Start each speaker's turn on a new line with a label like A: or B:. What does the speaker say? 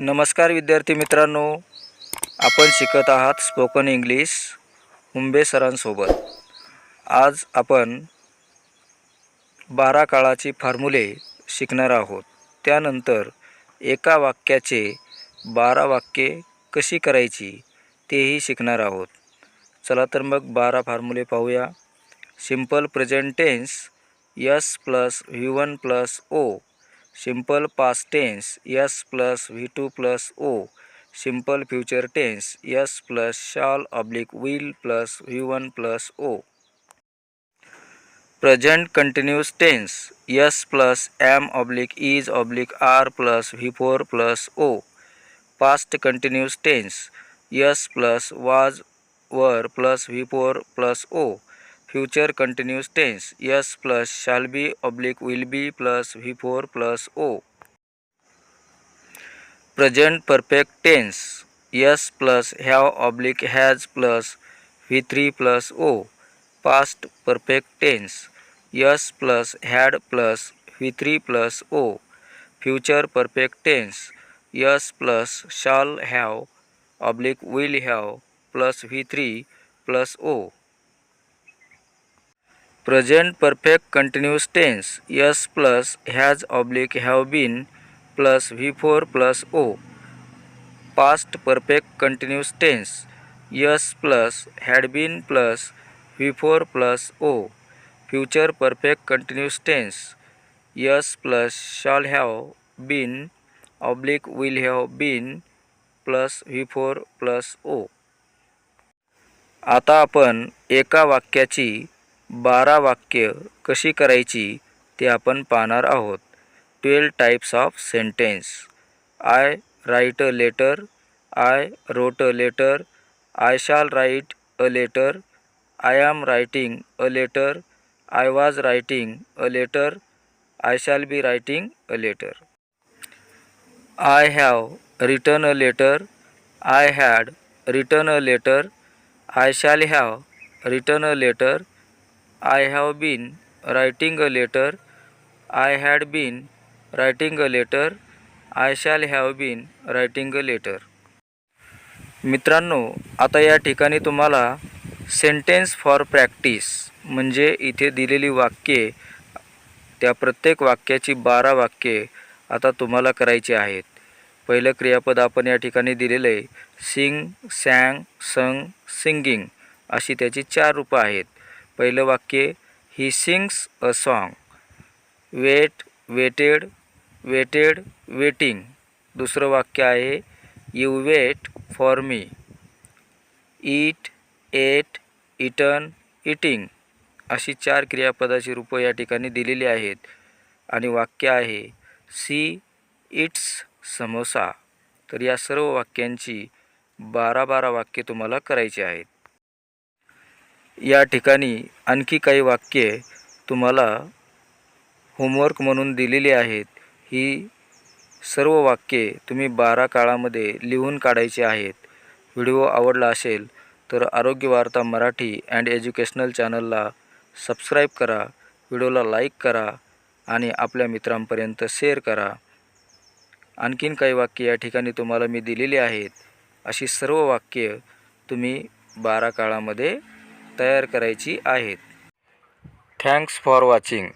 A: नमस्कार विद्यार्थी मित्रांनो, आपण शिकत आहात स्पोकन इंग्लिश मुंबे सरांसोबत। आज आपण 12 काळाची फॉर्म्युले शिकणार आहोत। त्यानंतर एका वाक्याचे 12 वाक्ये कशी करायची तेही शिकणार आहोत। चला तर मग 12 फॉर्म्युले पाहूया। Simple present tense S plus V1 plus O, simple past tense S plus V2 plus O, simple future tense S plus shall oblique will plus V1 plus O, present continuous tense S plus am oblique is oblique are plus V4 plus O, past continuous tense S plus was were plus V4 plus O, future continuous tense S plus shall be oblique will be plus V4 plus O, present perfect tense S plus have oblique has plus V3 plus O, past perfect tense S plus had plus V3 plus O, future perfect tense S plus shall have oblique will have plus V3 plus O, present perfect continuous tense S plus has oblique have been plus V4 plus O, past perfect continuous tense S plus had been plus V4 plus O, future perfect continuous tense S plus shall have been oblique will have been plus V4 plus O. आता आपण एका वाक्याची 12 वाक्य कशी करायची ते आपण पाहणार आहोत। 12 types of sentence. I write a letter, I wrote a letter, I shall write a letter, I am writing a letter, I was writing a letter, I shall be writing a letter, I have written a letter, I had written a letter, I shall have written a letter, I have been writing a letter, I had been writing a letter, I shall have been writing a letter। मित्रांनो, आता या ठिकाणी तुम्हाला sentence for practice म्हणजे इथे दिलेली वाक्ये, त्या प्रत्येक वाक्याची 12 वाक्ये आता तुम्हाला करायची आहेत। पहिलं क्रियापद आपण या ठिकाणी दिलेलं आहे सिंग, सॅंग, संग, सिंगिंग अशी त्याची 4 रूपं आहेत। पहिलं वाक्य he sings a song, wait waited, waited waiting. दुसरं वाक्य आहे you wait for me, eat ate eaten eating अशी 4 क्रियापदाची रूपं या ठिकाणी दिलेली आहेत। आणि वाक्य आहे सी इट्स समोसा। तर या सर्व वाक्यांची 12 वाक्ये तुम्हाला करायची आहेत। या ठिकाणी आणखी काही वाक्ये तुम्हाला होमवर्क म्हणून दिलेली आहेत। ही सर्व वाक्ये तुम्ही 12 काळामध्ये लिहून काढायची आहेत। व्हिडिओ आवडला असेल तर आरोग्य वार्ता मराठी अँड एज्युकेशनल चॅनलला सबस्क्राईब करा, व्हिडिओला लाईक करा आणि आपल्या मित्रांपर्यंत शेअर करा। आणखीन काही वाक्ये या ठिकाणी तुम्हाला मी दिलेली आहेत। अशी सर्व वाक्ये तुम्ही 12 काळामध्ये तयार करायची आहेत। Thanks for watching.